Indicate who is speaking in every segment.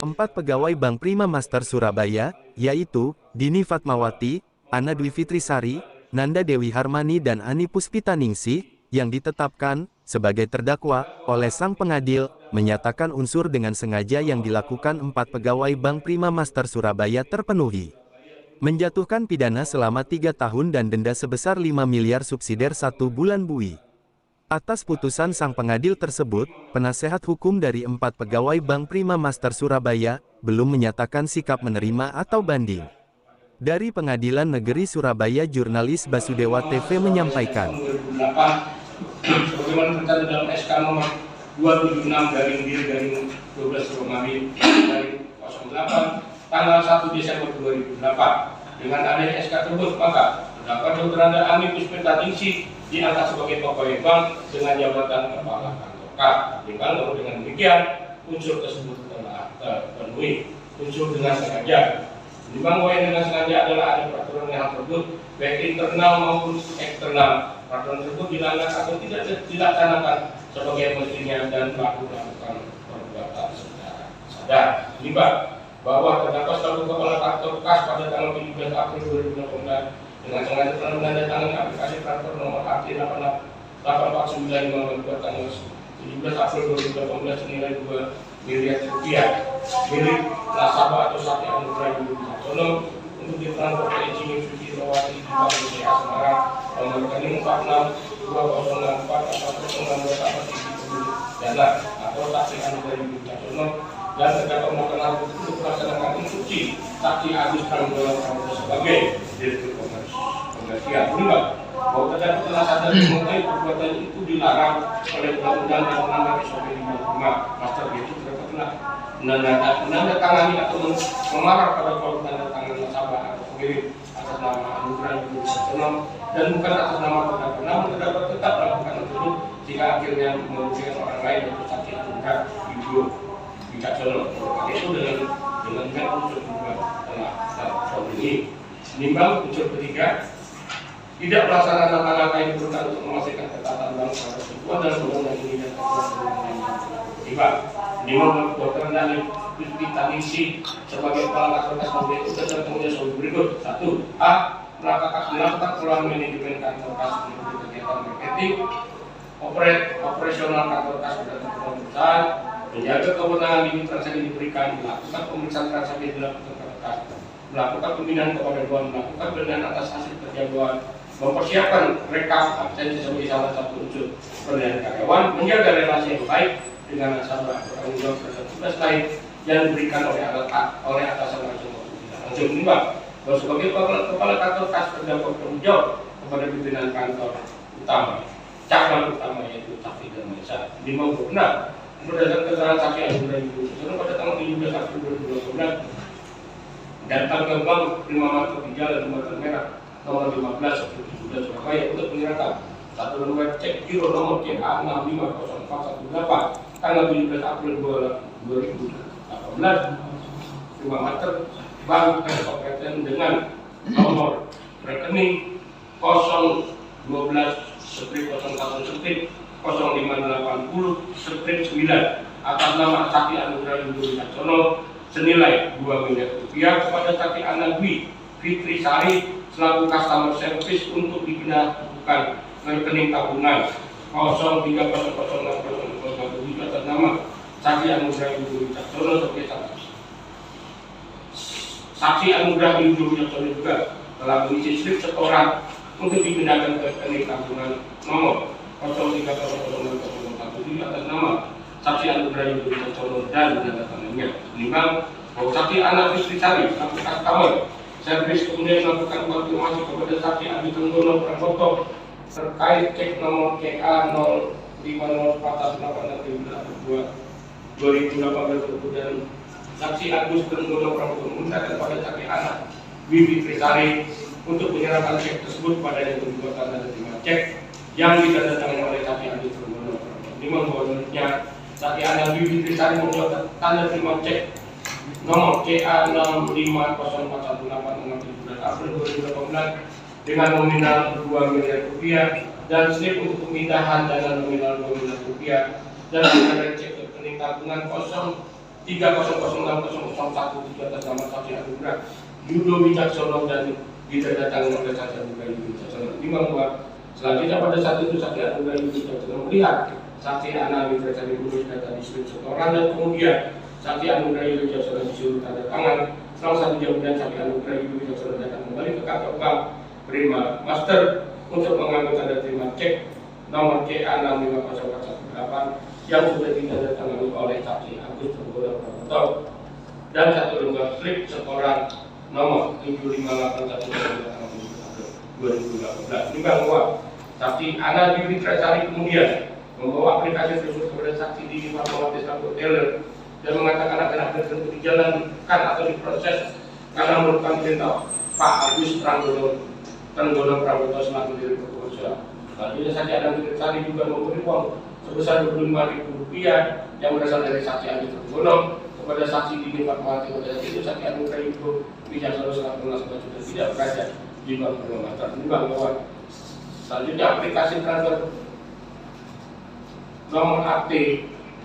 Speaker 1: Empat pegawai Bank Prima Master Surabaya, yaitu Dini Fatmawati, Ana Dwi Fitrisari, Nanda Dewi Harmani dan Ani Puspitaningsih, yang ditetapkan sebagai terdakwa oleh sang pengadil, menyatakan unsur dengan sengaja yang dilakukan empat pegawai Bank Prima Master Surabaya terpenuhi. Menjatuhkan pidana selama 3 tahun dan denda sebesar 5 miliar subsidiar 1 bulan bui. Atas putusan sang pengadil tersebut, penasehat hukum dari empat pegawai Bank Prima Master Surabaya belum menyatakan sikap menerima atau banding. Dari Pengadilan Negeri Surabaya, jurnalis Basudewa TV menyampaikan.
Speaker 2: Sebagaimana tercantum dalam SK nomor 276/12/12/08 tanggal 1 Desember 2008. Dengan adanya SK tersebut, maka terdakwa Dr. Nanda Ani Puspitaningsih diangkat sebagai pegawai bank dengan jabatan kepala kantor Kas. Dengan demikian, unsur tersebut telah terpenuhi. Unsur dengan sengaja. Menimbang bahwa dengan sengaja adalah ada peraturan yang tersebut, baik internal maupun eksternal. Peraturan tersebut dilanggar atau tidak dilaksanakan sebagai mestinya dan pelaku melakukan perbuatan secara sadar. Menimbang bahwa terdakwa selaku kepala kantor Kas pada tanggal 17 April 2018 dengan sengaja telah menandatangani aplikasi transfer nomor AT 849 pada tanggal 17 April 2018 senilai 2 miliar rupiah milik nasabah atau Sakti Anugrah Yudi Wicaksono untuk ditransfer ke Ecimi Susilo-wati di Bank BCA Semarang nomor rekening 462064 dana atau Sakti Anugrah Yudi Wicaksono dan terdakwa melakukan hal untuk melaksanakan instruksi Saksi Agus Trambolo sebagai Direktur Komersial. Menimbang bahwa terdakwa telah sadar mengetahui perbuatan itu dilarang oleh Undang-Undang dan Undang-Undang SOP 55 Master, yaitu terdakwa telah menandatangani atau memarah pada kode tanda tangan nasabah atau pengirim atas nama Anugrah Yudi Wicaksono dan bukan atas nama terdakwa. Namun terdakwa tetap melakukan tersebut jika akhirnya merugikan orang lain untuk Saksi Anugrah Yudi Wicaksono. Itu dengan unsur juga telah terpenuhi. Menimbang unsur ketiga, tidak melaksanakan langkah-langkah yang diperlukan untuk memastikan ketatanan bangsa tersebut dan undang-undang ini dan menimbang Dr. Nanda Puspitaningsih sebagai kepala kantor Kas mempunyai tugas dan tanggung jawab sebagai berikut. 1. A. Melakukan ulang manajemen kantor Kas untuk kegiatan marketing, operasional kantor Kas berdasarkan perusahaan, menjaga kewenangan limit transaksi diberikan, melakukan pemeriksaan transaksi dilakukan kantor Kas, melakukan pembinaan kepada Dewan, melakukan penilaian atas hasil kerja Dewan, mempersiapkan rekap absensi sebagai salah satu unsur penilaian karyawan, menjaga relasi yang baik dengan nasabah, bertanggung jawab terhadap tugas lain yang diberikan oleh atasan langsung. Menimbang bahwa sebagai kepala kantor Kas terdakwa bertanggung jawab kepada pimpinan kantor utama, cabang utama yaitu Sakti dan Maesa. Menimbang benar berdasarkan keterangan Saksi Anugrah Yudi Wicaksono pada tanggal 17 April 2018 datang ke Bank Prima Master di Jalan Jembatan Merah nomor 15 Surabaya untuk menyerahkan satu lembar cek giro nomor CA 650418 tanggal 17 April 2018 Prima Master Bank Kabupaten dengan nomor rekening 012/01/0580/9 atas nama Sakti Anugrah Yudi Wicaksono senilai 2 miliar rupiah kepada Sakti Ana Dwi Fitrisari selaku customer service untuk dipindahkan ke rekening tabungan 030060007 atas nama Sakti Anugrah Yudi Wicaksono sebagai Saksi Anugrah Yudi Wicaksono juga telah mengisi slip setoran untuk dipindahkan ke rekening tabungan nomor 030060007 atas nama Saksi Anugrah Yudi Wicaksono dan menandatanganinya. Menimbang bahwa Saksi Ana Fitrisari selaku customer service kemudian melakukan konfirmasi kepada Saksi Adi Tenggono Prabowo terkait cek nomor CA 05048/2018 dan Saksi Agus Tenggono Prabowo memintakan pada Saksi Ana Dwi Fitrisari untuk menyerahkan cek tersebut pada yang berbuat tanda terima cek yang ditandatangani oleh Saksi Adi Tenggono Prabowo. Menimbang bahwa menurutnya Saksi Ana Dwi Fitrisari membuat tanda terima cek nomor CA 650418 April 2018 dengan nominal 2 miliar rupiah dan slip untuk pemindahan dana nominal 2 miliar rupiah dan ada cek rekening tabungan 3006001 atas nama saksi Anugrah Yudo Wicaksono dan ditandatangani oleh saksi Anugrah Yudo Wicaksono. Nimbang bahwa selanjutnya pada saat itu saksi Anugrah Yudo Wicaksono melihat saksi Ana Wicaksono Yudo data di setoran, dan kemudian saksi Anugrah Yudo Wicaksono disuruh tanda tangan. Selang 1 jam kemudian saksi Anugrah Yudo Wicaksono datang kembali ke kantor bank Prima Master untuk mengambil tanda terima cek nomor CA 650418 yang sudah ditandatangani oleh saksi Agus Trenggono Prabowo dan 1 lembar slip setoran nomor 75811 2018. Ini bahwa saksi Ana Dwi Tresari kemudian membawa aplikasi tersebut kepada saksi Dini Fatmawati selaku teller dan mengatakan akan ada tertentu dijalankan atau diproses karena merupakan perintah Pak Agus Trenggono Prabowo selaku direktur pengusaha. Selanjutnya saksi Ana Dwi Tresari juga memberi uang sebesar Rp25.000 yang berasal dari saksi Agus Trenggono kepada saksi Dini Fatmawati. Pada saat itu saksi Anugrah Yudo Wicaksono selaku nasabah sudah tidak berada di bank Prima Master. Ini bahwa selanjutnya aplikasi transfer nomor AT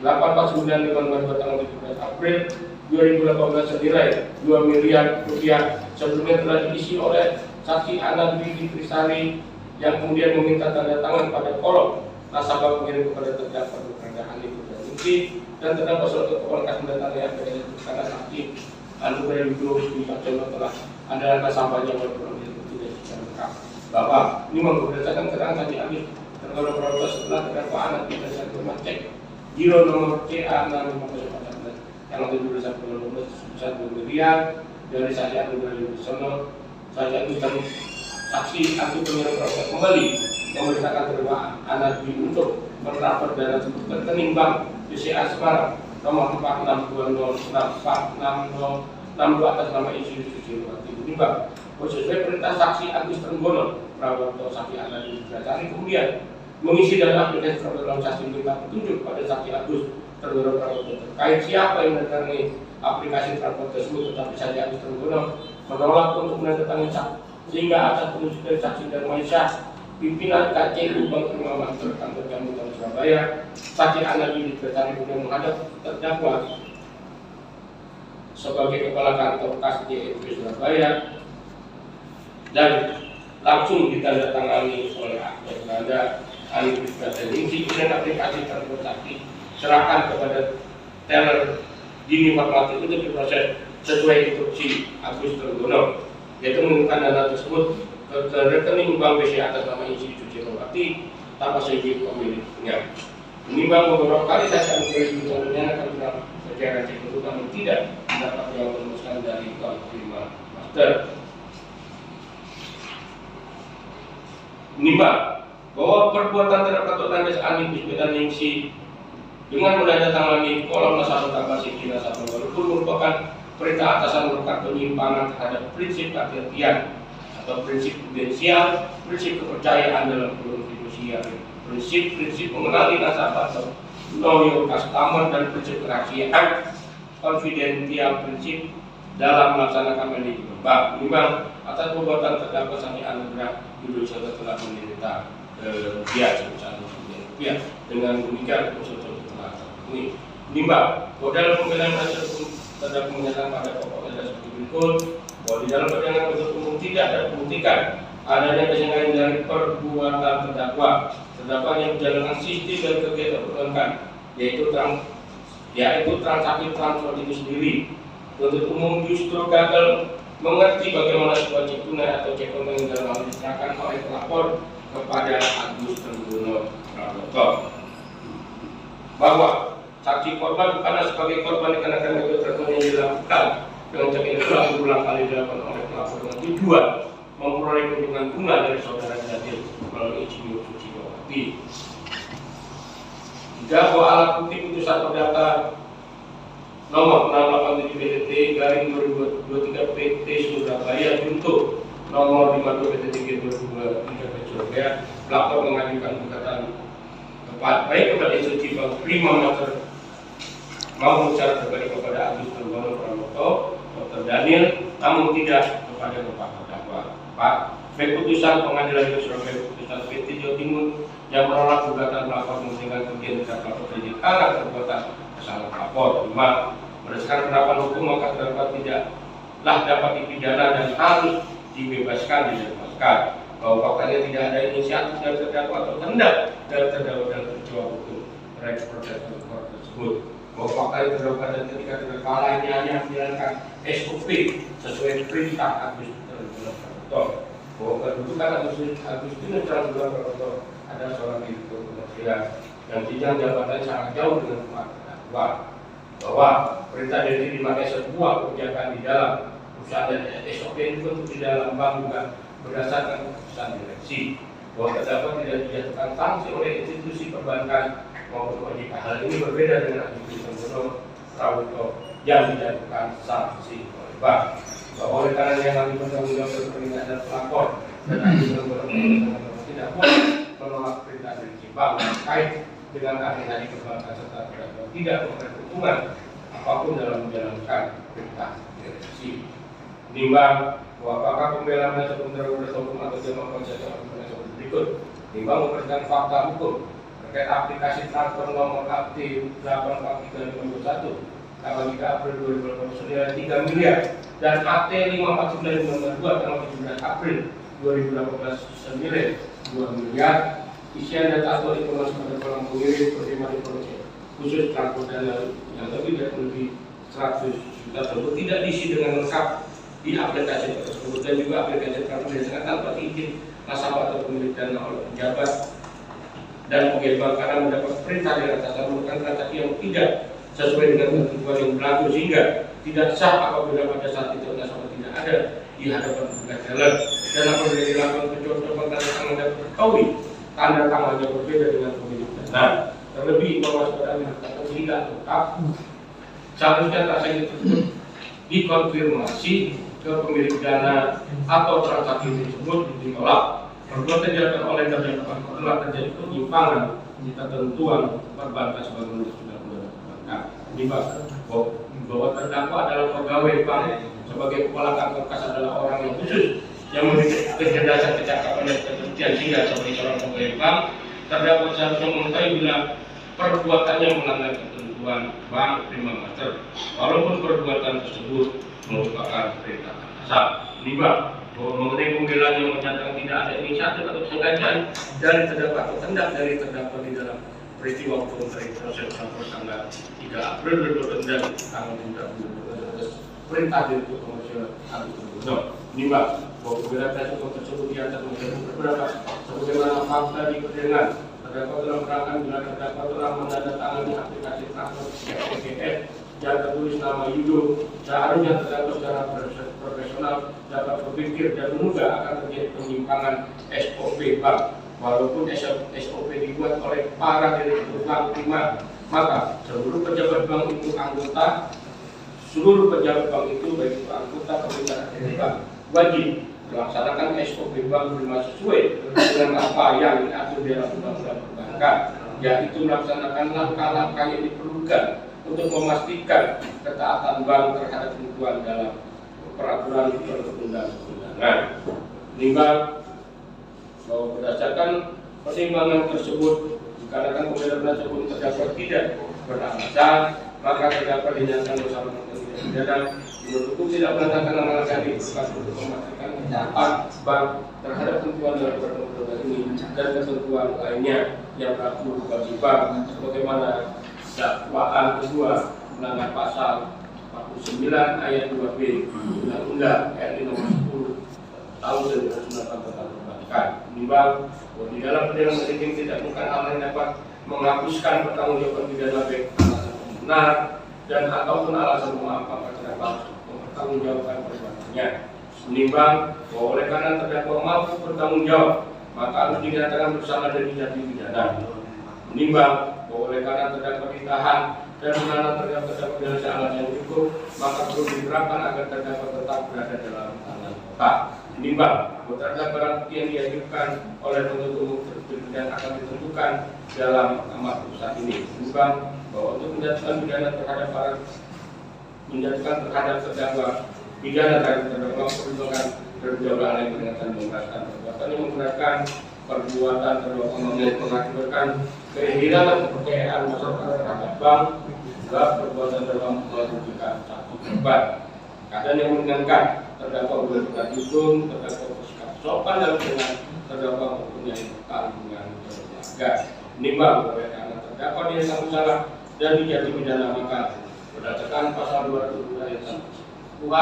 Speaker 2: 849 tanggal 17 April 2018 senilai Rp2 miliar sebelumnya telah diisi oleh saksi Ana Dwi Tresari yang kemudian meminta tanda tangan pada kolom nasabah mengirim kepada terdakwa kepada ahli Ningsih dan terdakwa suatu komunikasi mendatangi APS karena saksi Anugrah Yudo Wicaksono telah ada nasabahnya walaupun tidak secara lengkap. Bapak ini berdasarkan keterangan saksi Agus Trenggono Prabowo setelah terdakwa Ana Dwi Tresari mengecek giro nomor CA 650418 yang lebih berusaha sebesar Rp2 miliar dari saksi Anugrah Yudo Wicaksono. Saksi Agus Trenggono Prabowo kembali memerintahkan terdakwa Ana Dwi untuk mentransfer dana tersebut ke rekening bank BCA Semarang nomor 4620646062 atas nama Institusi Suciwati. Ini Bang, sesuai perintah saksi Agus Trenggono Prabowo, saksi Ana Dwi Tresari kemudian mengisi dalam aplikasi transaksi minta petunjuk pada saksi Agus Trenggono Prabowo terkait siapa yang mendatangi aplikasi transaksi tersebut, tetapi saksi Agus Trenggono menolak untuk menandatangani sehingga atas petunjuk dari saksi Darmansyah pimpinan KCU Bank Prima Master kantor Jamu Surabaya, saksi Ana Dwi Tresari kemudian menghadap terdakwa sebagai kepala kantor KCU Surabaya dan langsung ditandatangani oleh Anda Ani Ningsih. Kemudian aplikasi tersebut saksi serahkan kepada teller Dini Fatmawati untuk diproses sesuai instruksi Agus Trenggono, yaitu mengirimkan dana tersebut ke rekening bank BCA atas nama Institusi Suciwati tanpa seizin pemiliknya. Menimbang beberapa kali saksi Anugrah Yudo menanyakan tentang secara cek itu namun tidak mendapat jawaban memuaskan dari Bank Prima Master. Menimbang bahwa perbuatan terhadap Andes Ani Puspita Ningsih dengan menandatangani kolom nasabah tambah siki nasabah walaupun merupakan perintah atasan merupakan penyimpangan terhadap prinsip kehati-hatian atau prinsip prudensial, prinsip kepercayaan dalam produk fidusiar, prinsip mengenali nasabah atau know your customer, dan prinsip kerahasiaan konfidensial, prinsip dalam melaksanakan manajemen bank. Menimbang atas perbuatan terdakwa saksi Anugrah Yudo Wicaksono telah menderita kerugian sebesar Rp2 dengan demikian unsur telah terpenuhi. Menimbang bahwa dalam pembelaan tersebut terdakwa menyatakan pada pokoknya seperti berikut bahwa di dalam persidangan penuntut umum tidak ada membuktikan adanya kesengajaan dari perbuatan terdakwa yang menjalankan sistem dan kegiatan perbankan, yaitu transaksi transfer itu sendiri. Penuntut umum justru gagal mengerti bagaimana sebuah cek tunai atau cek online yang dalam hal diserahkan oleh pelapor kepada Agus Trenggono Prabowo, bahwa saksi korban bukanlah sebagai korban dikarenakan metode transfer yang dilakukan dengan cek elektronik berulang kali dilakukan oleh pelapor dengan tujuan memperoleh keuntungan bunga dari saudara Daniel melalui Institusi Suciwati. Jika bahwa alat bukti putusan perdata nomor 687 PTT garing 2023 PT Surabaya Junto nomor 52 PTT 2023 Surabaya, pelapor mengajukan gugatan baik kepada Institusi Bank Prima Master maupun secara pribadi kepada Agus Trenggono Prabowo, Dr. Daniel, namun tidak kepada Bapak terdakwa. Pak, baik putusan Pengadilan Negeri Surabaya, putusan PT Jawa Timur yang menolak gugatan pelapor mementingkan kerugian terhadap pelapor terjadi karena perbuatan kesalahan pelapor. 5. Berdasarkan penerapan hukum, maka terdakwa tidaklah dapat dipidana dan harus dibebaskan, dilepaskan. Bahwa faktanya tidak ada inisiatif dari terdakwa atau kehendak dari terdakwa dalam peristiwa hukum terkait proses tersebut. Bahwa faktanya terdakwa dan ketika terdakwa lainnya hanya menjalankan SOP sesuai perintah Agustinus Prabowo. Bahwa kedudukan Agustinus Prabowo adalah seorang direktur komersial yang jenjang jabatan sangat jauh dengan terdakwa. Bahwa perintah direksi dimakai sebuah kebijakan di dalam perusahaan dan SOP itu tentu di dalam bank juga berdasarkan keputusan direksi. Bahwa terdakwa tidak dijatuhkan sanksi oleh institusi perbankan maupun OJK. Hal ini berbeda dengan Agustinus Prabowo yang dijatuhkan sanksi oleh bank. Bahwa oleh karena yang kami bertanggung jawab dari perintah dan pelapor dan Agustinus Prabowo tidak boleh menolak perintah direksi bank terkait dengan keahlian di perbankan serta terdakwa tidak memperoleh keuntungan apapun dalam menjalankan perintah direksi. Menimbang bahwa apakah pembelaan penasihat hukum terhadap hukum atau jamaah konstitusi penasihat hukum berikut. Menimbang memperhatikan fakta hukum terkait aplikasi transfer nomor AT 84351 tanggal 3 April 2020 senilai 3 miliar dan AT 54952 tanggal 17 April 2018 senilai 2 miliar. Isian data atau informasi pada kolam pengirim penerima informasi khusus transfer dana yang lebih dari 100 juta tersebut tidak diisi dengan lengkap di aplikasi tersebut, dan juga aplikasi transfer biasanya tanpa izin nasabah atau pemilik dana oleh pejabat dan pegawai bank karena mendapat perintah dari atasan melakukan transaksi yang tidak sesuai dengan ketentuan yang berlaku sehingga tidak sah apabila pada saat itu nasabah tidak ada di hadapan petugas jalan, dan apabila dilakukan pencocokan tanda tangan dapat diketahui tanda tangannya berbeda dengan pemilik dana. Terlebih informasi pada mengatakan tidak lengkap, seharusnya transaksi tersebut dikonfirmasi ke pemilik dana atau transaksi tersebut ditolak. Perbuatan dilakukan oleh terdakwa telah terjadi penyimpangan di ketentuan perbankan sebagaimana sudah perbankan. Menimbang bahwa terdakwa adalah pegawai bank sebagai kepala kantor kas adalah orang yang khusus yang memiliki kecerdasan, kecakapan dan ketelitian sehingga sebagai seorang pegawai bank terdakwa seharusnya mengetahui bila perbuatannya melanggar ketentuan bank prima master walaupun perbuatan tersebut merupakan perintah atasan. Menimbang bahwa mengenai pembelaan yang menyatakan tidak ada inisiatif atau kesengajaan dari terdakwa atau kehendak dari terdakwa di dalam peristiwa hukum terkait proses transfer tanggal 3 April 2020 dan tanggal 3 perintah direktur komersial Agustinus. Menimbang bahwa pembelaan hukum tersebut di atas menjadi beberapa sebagaimana fakta di persidangan terdakwa telah menerangkan bila terdakwa telah menandatangani aplikasi transfer PGS yang tertulis nama Yudo, seharusnya terdakwa secara profesional dapat berpikir dan menduga akan terjadi penyimpangan SOP bank. Walaupun SOP dibuat oleh para direktur bank prima, maka seluruh pejabat bank itu anggota, baik itu anggota pemerintah bank wajib melaksanakan SOP bank prima sesuai dengan apa yang diatur dalam undang-undang perbankan, yaitu melaksanakan langkah-langkah yang diperlukan untuk memastikan ketaatan bank terhadap ketentuan dalam peraturan perundang-undangan. Menimbang bahwa berdasarkan pertimbangan tersebut, dikarenakan pembelaan penasihat hukum terdakwa tidak beralasan, maka terdakwa dinyatakan bersama dengan tidak pidana. Menurut hukum tidak menetapkan nama dari bekas untuk memastikan ketaatan bank terhadap ketentuan dalam perundang-undangan ini dan ketentuan lainnya yang berlaku bagi bank, sebagaimana dakwaan kedua melanggar pasal 49 ayat 2B Undang-Undang RI Nomor 10 Tahun 1998 tentang perbankan. Menimbang bahwa di dalam persidangan masing-masing tidak bukan hal yang dapat menghapuskan pertanggungjawaban pidana baik alasan benar dan ataupun alasan memaafkan terdakwa mempertanggungjawabkan perbuatannya. Menimbang bahwa oleh karena terdakwa mampu bertanggung jawab, maka harus dinyatakan bersalah dan dijatuhi pidana. Menimbang bahwa oleh karena terdakwa ditahan dan menahan terdakwa dengan alasan yang cukup, maka perlu diterapkan agar terdakwa tetap berada dalam tahanan kota. Menimbang bahwa terhadap barang bukti yang diajukan oleh penuntut umum dan akan ditentukan dalam amar putusan ini. Menimbang bahwa untuk menjatuhkan pidana terhadap terdakwa pidana terhadap terdakwa perlindungan berbeda lain dengan memberatkan perbuatan yang memberatkan perbuatan terdakwa mengakibatkan kehilangan kepercayaan masyarakat terhadap bank dua, perbuatan dalam merugikan satu korban. Keadaan yang meringankan, terdakwa berbuat hukum, terdakwa bersikap sopan dalam dengan terdakwa mempunyai tanggungan keluarga. Menimbang bahwa karena terdakwa dia sangat salah dan dijatuhi pidana maka berdasarkan pasal 22 ayat 1 KUHP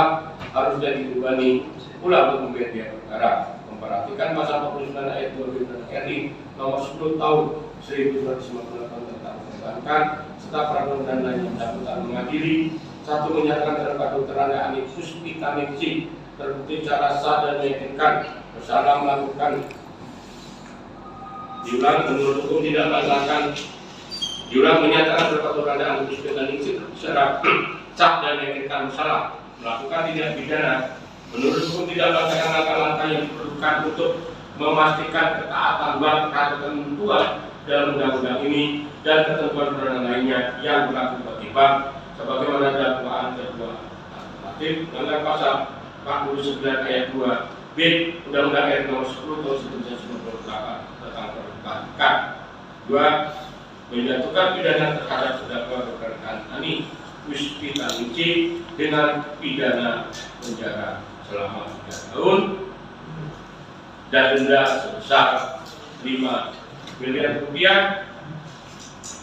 Speaker 2: harus dibebani pula untuk membayar biaya perkara. Memperhatikan pasal 49 ayat 2 Undang-Undang RI nomor 10 tahun 1958 tentang perbankan serta peraturan dan lain yang bersangkutan mengadili. Satu, menyatakan terdakwa Dr. Anda Ani Puspitaningsih terbukti secara sah dan meyakinkan bersalah melakukan menurut hukum tidak melaksanakan menyatakan terdakwa Dr. Anda Ani Puspitaningsih secara sah dan meyakinkan bersalah melakukan tindak pidana menurut hukum tidak melaksanakan langkah-langkah yang diperlukan untuk memastikan ketaatan bank terhadap ketentuan dalam undang-undang ini dan ketentuan peraturan lainnya yang berlaku bagi bank sebagaimana dakwaan kedua alternatif dengan pasal 49 ayat 2 B Undang-Undang RI nomor 10 tahun 1998 tentang perbankan. 2. Menjatuhkan pidana terhadap terdakwa Dr. Ani Puspitaningsih dengan pidana penjara selama 3 tahun dan denda sebesar 5 miliar rupiah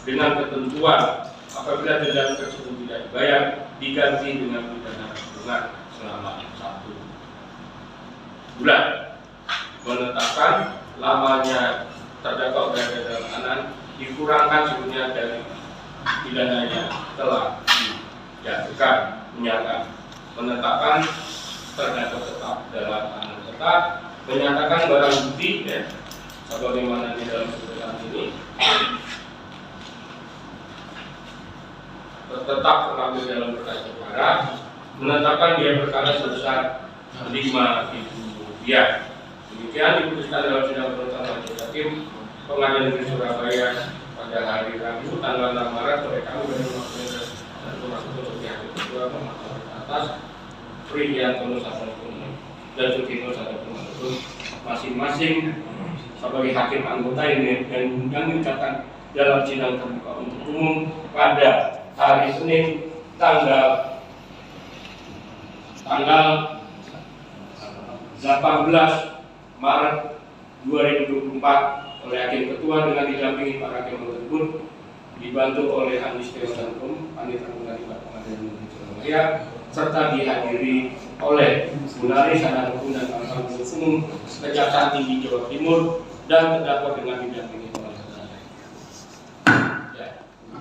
Speaker 2: dengan ketentuan apabila denda tersebut tidak dibayar diganti dengan pidana kurungan selama 1 bulan. Menetapkan lamanya terdakwa berada dalam tahanan dikurangkan sebenarnya dari pidananya telah dijatuhkan. Menyatakan menetapkan terdakwa tetap dalam tahanan tetap, menyatakan barang bukti sebagaimana di dalam putusan ini tetap terlambat dalam berkas perkara, menetapkan biaya perkara sebesar Rp5.000. Demikian diputuskan dalam sidang putusan majelis hakim Pengadilan Negeri Surabaya pada hari Rabu tanggal 6 Maret oleh kami dari dan Rumah Pihak Kedua atas Fridianto Satapun dan Sukino Satapun masing-masing sebagai hakim anggota ini dan yang diucapkan dalam sidang terbuka untuk umum pada hari Senin tanggal 18 Maret 2024 oleh Hakim Ketua dengan didampingi para hakim tersebut dibantu oleh Anies Teosantum, Panitera Pengadilan Pengadilan Negeri Surabaya serta dihadiri oleh Gunari Sarjana Hukum dan Pakar Hukum Kejaksaan Tinggi Jawa Timur dan terdakwa dengan didampingi oleh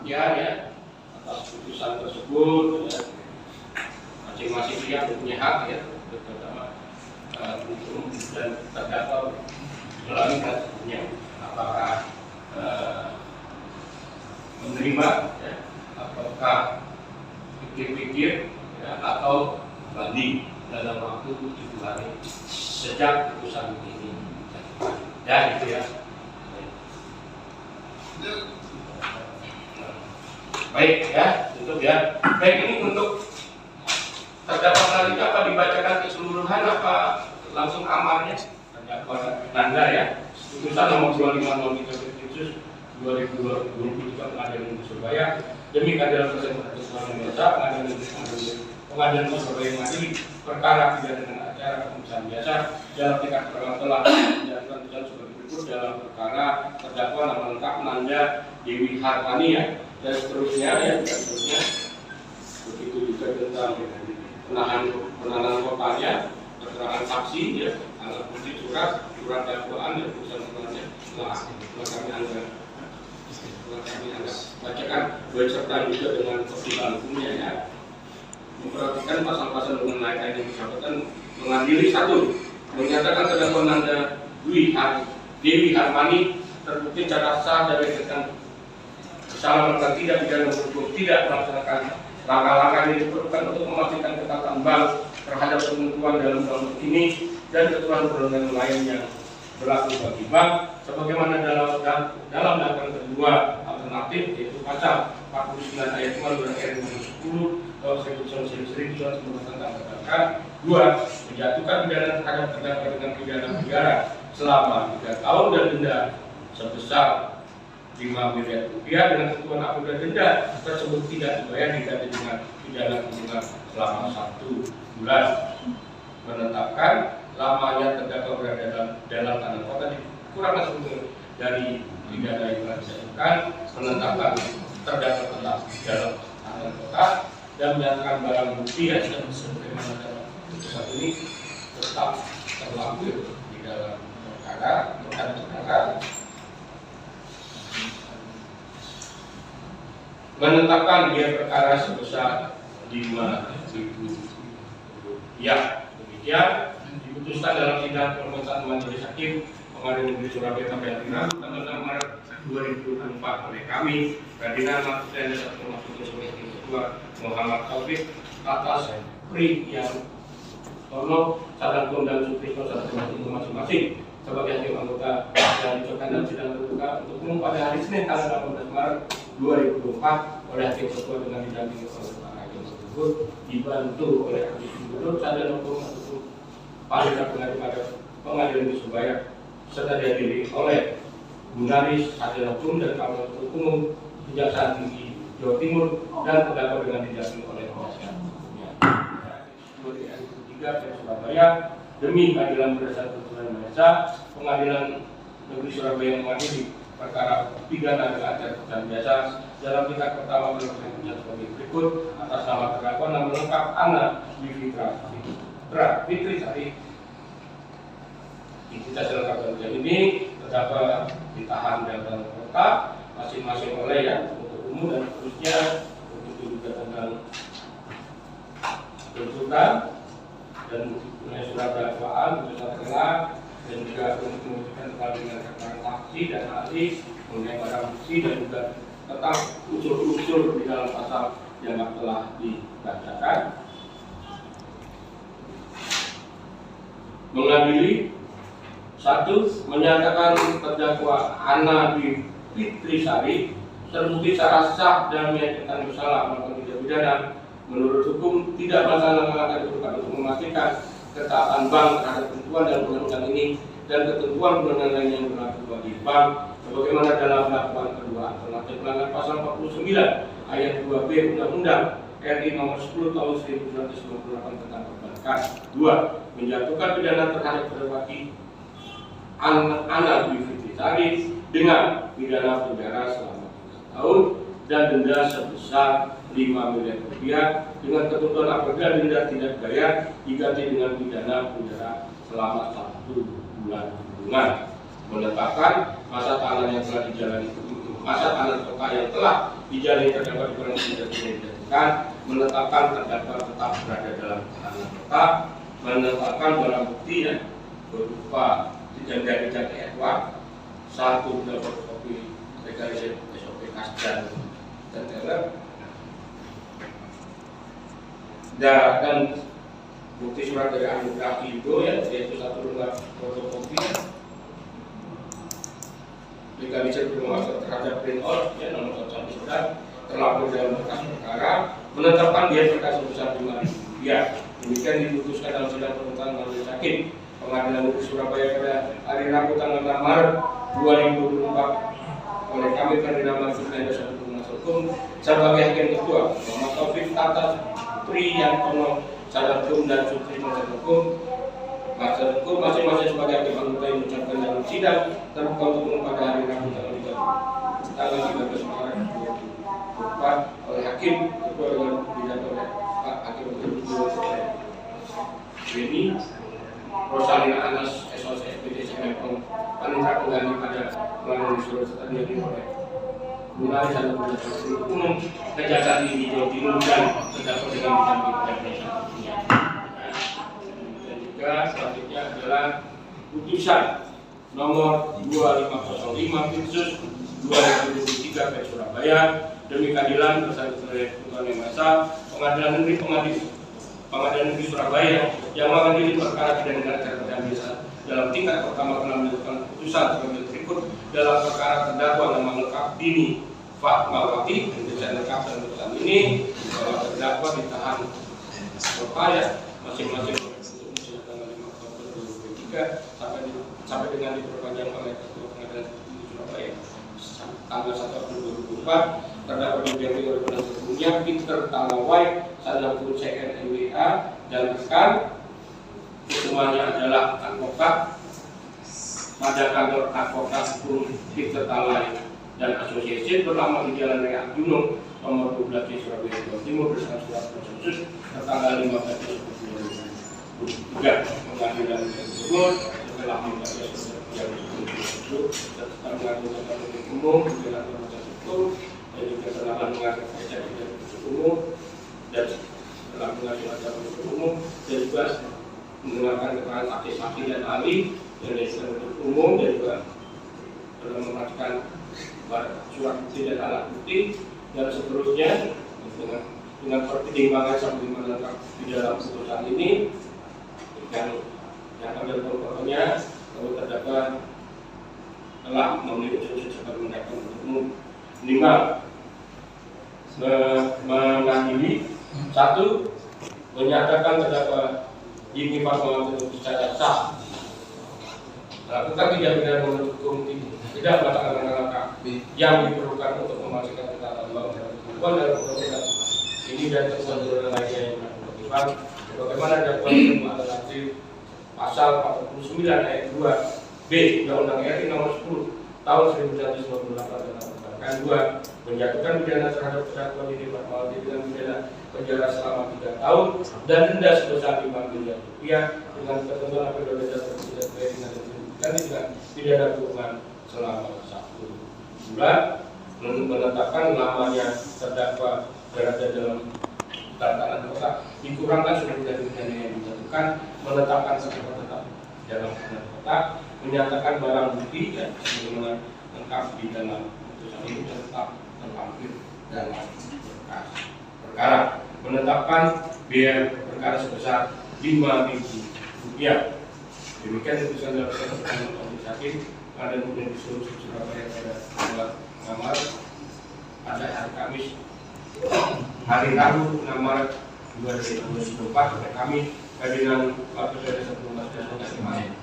Speaker 2: ya atas putusan tersebut masing-masing pihak punya hak terutama hukum dan terdakwa melalui kasusnya apakah menerima apakah pikir-pikir atau banding dalam waktu 7 hari sejak putusan ini itu ya. Baik ya, untuk ya. Baik, ini untuk terdakwa selanjutnya apa dibacakan keseluruhan apa langsung amarnya? Terdakwa Nanda ya. Putusan nomor 2503 khusus 2023 Pengadilan Negeri Surabaya demi keadilan persamaan biasa Pengadilan Negeri Surabaya mengadili perkara pidana dengan acara pemeriksaan biasa dalam tingkat perkara telah menjatuhkan putusan sebagai berikut dalam perkara terdakwa nama lengkap Nanda Dewi Harmani ya. Dan seterusnya begitu juga tentang penahanan kotanya, keterangan saksi ya, alat bukti surat dakwaan dan putusan selanjutnya kami anggap bacakan beserta juga dengan pertimbangan hukumnya ya. Memperhatikan pasal-pasal mengenai yang bersangkutan mengadili. 1. Menyatakan terdakwa Nanda Dewi Harmani terbukti secara sah dari keterangan bersalah melakukan tidak pidana berhukum tidak melaksanakan langkah-langkah yang diperlukan untuk memastikan ketaatan bank terhadap ketentuan dalam undang-undang ini dan ketentuan perundang-undangan lain yang berlaku bagi bank sebagaimana dalam dakwaan kedua alternatif yaitu pasal 49 ayat 2 Undang-Undang RI nomor 10 tahun 1999 tentang perbankan. 2. Menjatuhkan pidana terhadap terdakwa dengan pidana penjara selama 3 tahun dan denda sebesar 5 miliar rupiah dengan ketentuan apabila denda tersebut tidak dibayar diganti dengan pidana kurungan selama 1 bulan. Menetapkan lamanya terdakwa berada dalam tahanan kota dikurangkan sumber dari pidana yang telah dijatuhkan. Menetapkan terdakwa tetap dalam tahanan kota dan menyatakan barang bukti yang sebagaimana dalam putusan ini tetap terlampir di dalam perkara. Menetapkan biaya perkara sebesar 5.000 rupiah. Demikian diputuskan dalam sidang permohonan Majelis Hakim Pengadilan Negeri Surabaya pada hari Rabu tanggal 6 Maret 2024 oleh kami Ferdinand Martinez sebagai Ketua Muhammad Taufik atas Priyan Tono, Sadangkum dan Sutrisno masing-masing sebagai hakim anggota yang dicocokkan dalam sidang terbuka untuk umum pada hari Senin tanggal 18 Maret 2024 oleh hakim ketua dengan didampingi oleh para hakim tersebut, dibantu oleh hakim gubernur, sarjana hukum ataupun panitia pengadilan pada Pengadilan Negeri Surabaya serta dihadiri oleh Gunaris, sarjana hukum dan kawan umum Kejaksaan Tinggi Jawa Timur dan terdakwa dengan didampingi oleh penasihat hukumnya. Surabaya demi keadilan berdasarkan ketentuan Indonesia, Pengadilan Negeri Surabaya mengadili perkara pidana dengan acara persidangan biasa dalam tingkat pertama berlaku sebagai berikut atas nama terdakwa nama lengkap Ana Dwi Fitrisari. Identitas lengkap dan ini terdakwa ditahan dalam kota masing-masing oleh yang untuk umum dan seterusnya untuk juga tentang tuntutan dan surat dakwaan, putusan tengah dan juga untuk membuktikan terkait dengan keterangan saksi dan ahli, mengenai barang bukti dan juga tentang unsur-unsur di dalam pasal yang telah dibacakan. Mengadili 1. Menyatakan terdakwa Ana Dwi Fitrisari terbukti secara sah dan menyatakan bersalah melakukan tindak pidana menurut hukum tidak melaksanakan langkah diperlukan untuk memastikan ketaatan bank terhadap ketentuan dan undang-undang ini dan ketentuan undang-undang lain yang berlaku bagi bank sebagaimana dalam dakwaan kedua alternatif melanggar pasal 49 ayat 2B Undang-Undang RI nomor 10 tahun 1998 tentang perbankan. 2. Menjatuhkan pidana terhadap terdakwa Ana Dwi Fitrisari dengan pidana penjara selama 3 tahun dan denda sebesar 5 miliar rupiah dengan ketentuan apabila denda tidak dibayar diganti dengan pidana penjara selama 1 bulan kurungan. Menetapkan masa tahanan yang telah dijalani kota yang telah dijalani terdakwa kurang tidak dijadikan, menetapkan terdakwa tetap berada dalam tahanan kota, menetapkan barang bukti yang berupa dijadikan Edward 1 fotokopi legalisasi SOP Kasdan dan teler dan bukti surat dari Anugrah Indo yaitu 1 lembar fotokopi legalisasi bermuatan terhadap print out nomor 1 surat terlapor dalam berkas perkara, menetapkan biaya perkara sebesar 5.000 rupiah. Demikian diputuskan dalam sidang permohonan Majelis Hakim Pengadilan Negeri Surabaya pada hari Rabu tanggal 6 Maret 2024 oleh kami Ferdinand Martinez Hukum sebagai hakim ketua, Muhammad Taufik atas Priyantono Sadangkum dan Sutrisno Hukum masing-masing sebagai hakim anggota yang mengucapkan dalam sidang terbuka untuk umum pada hari Rabu tanggal 13 Maret 2024 oleh hakim ketua dengan didampingi oleh Pak Hakim Ketua Beni Rosalina Anas SOS SPD Semenpong Panitra Pengganti pada melalui surat serta dihadiri oleh Gunaris dan Penuntut Umum Kejaksaan Tinggi Jawa Timur dan terdakwa dengan didampingi oleh penasihat hukumnya. Dan juga selanjutnya adalah putusan nomor 2505 Pinsus 2023 Pengadilan Surabaya demi keadilan berdasarkan ketentuan yang masa Pengadilan Negeri Surabaya yang mengadili perkara pidana acara persidangan biasa dalam tingkat pertama telah menentukan putusan sebagai berikut dalam perkara terdakwa nama lengkap Dini Fatmawati dan lengkap dan putusan ini bahwa terdakwa ditahan berupaya masing-masing untuk menjelaskan tanggal 5 Oktober 2023 sampai dengan diperpanjang oleh Ketua Pengadilan Negeri Surabaya tanggal 1 April 2024 terdakwa didampingi oleh penasihat hukumnya Peter Talawai, Sadang Pun CN MWA dan rekan. Semuanya adalah advokat pada kantor advokat hukum Peter Talawai dan asosiasi bernama di Jalan Raya Gunung nomor 12 di Surabaya, Jawa Timur bersama surat khusus tertanggal 15 Oktober 2023 pengadilan tersebut setelah membaca surat yang tersebut serta mengajukan penuntut umum menjelang proses hukum dan juga telah mengajukan penuntut umum dan telah mengajukan penuntut umum dan juga mendengarkan keterangan saksi-saksi dan ahli yang dari penuntut umum dan juga telah memastikan surat bukti dan alat bukti dan seterusnya dengan pertimbangan sampai menetap di dalam putusan ini yang ambil pokoknya bahwa terdakwa telah memenuhi unsur sebagai mendapat umum minimal mengadili 1. Menyatakan terdakwa Jimmy Fatmawati secara sah melakukan tindak pidana menuntut hukum tidak melaksanakan langkah yang diperlukan untuk memastikan ketatanan dan ketentuan dalam proses ini dan ketentuan lainnya yang berkaitan bagaimana dakwaan ilmu alternatif pasal 49 ayat 2 B Undang-Undang RI nomor 10 tahun 1998 tentang 2 menjatuhkan pidana terhadap terdakwa Jimmy Fatmawati dengan pidana penjara selama 3 tahun dan denda sebesar 5 miliar rupiah dengan ketentuan apabila denda tersebut tidak sesuai dengan dan tidak pidana kurungan selama 1 bulan, menetapkan lamanya terdakwa berada dalam tahanan kota dikurangkan sudah dari pidana yang dijatuhkan, menetapkan terdakwa tetap dalam tahanan kota, menyatakan barang bukti dan sebagaimana lengkap di dalam putusan ini tetap terpampir dalam berkas perkara, menetapkan biaya perkara sebesar Rp5.000. Demikian putusan dalam majelis hakim pada kemudian disuruh Surabaya pada 2 Maret pada hari Kamis hari Rabu 6 Maret 2024 pada kami hadiran Wakil Dari Sebelum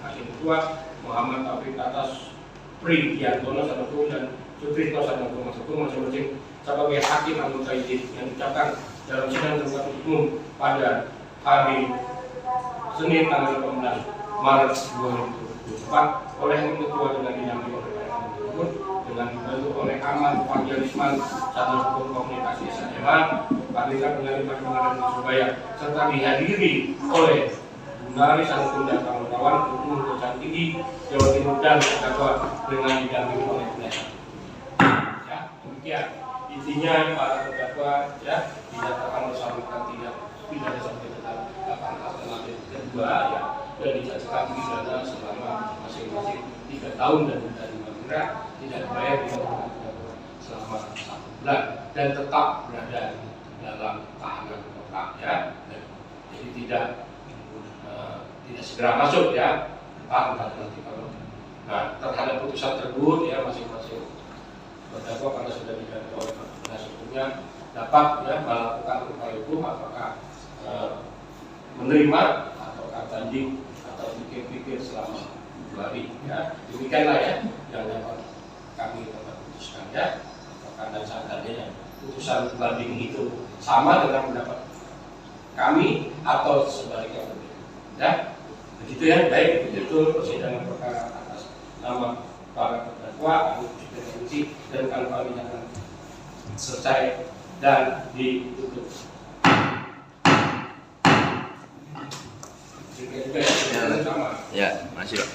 Speaker 2: Hakim Ketua Muhammad Taufik atas Priyantono Sarjana dan Sutrisno Sarjana masing-masing sebagai hakim anggota izin yang diucapkan dalam sidang terbuka umum pada hari Senin tanggal 18 Maret 2024 oleh ketua dengan didampingi oleh tersebut dengan dibantu oleh Ahmad Fajalisman Satuan Hukum Komunikasi SMA Panitia Pengadilan Pengadilan Surabaya serta dihadiri oleh Gunari Sangkun dan kawan-kawan hukum Kejaksaan Tinggi Jawa Timur dan terdakwa dengan didampingi oleh penasihat. Ya, demikian intinya para terdakwa ya dinyatakan bersangkutan tidak pidana sampai tetap alternatif kedua ya dan dijatuhkan pidana selama masing-masing 3 tahun dan denda 5 miliar tidak dibayar selama 1 bulan dan tetap berada dalam tahanan kota ya. Jadi tidak segera masuk ya. Nanti kalau terhadap putusan tersebut ya masing-masing terdakwa karena sudah didampingi oleh penasihat hukumnya dapat ya melakukan upaya hukum apakah menerima atau banding atau pikir-pikir selama 2 hari ya. Demikianlah ya yang dapat kami putuskan ya. Apakah dan seandainya putusan banding itu sama dengan pendapat kami atau sebaliknya ya. Begitu ya, baik begitu persidangan perkara atas nama para terdakwa dan kalau kami akan selesai dan ditutup.
Speaker 3: Ya, masih Pak.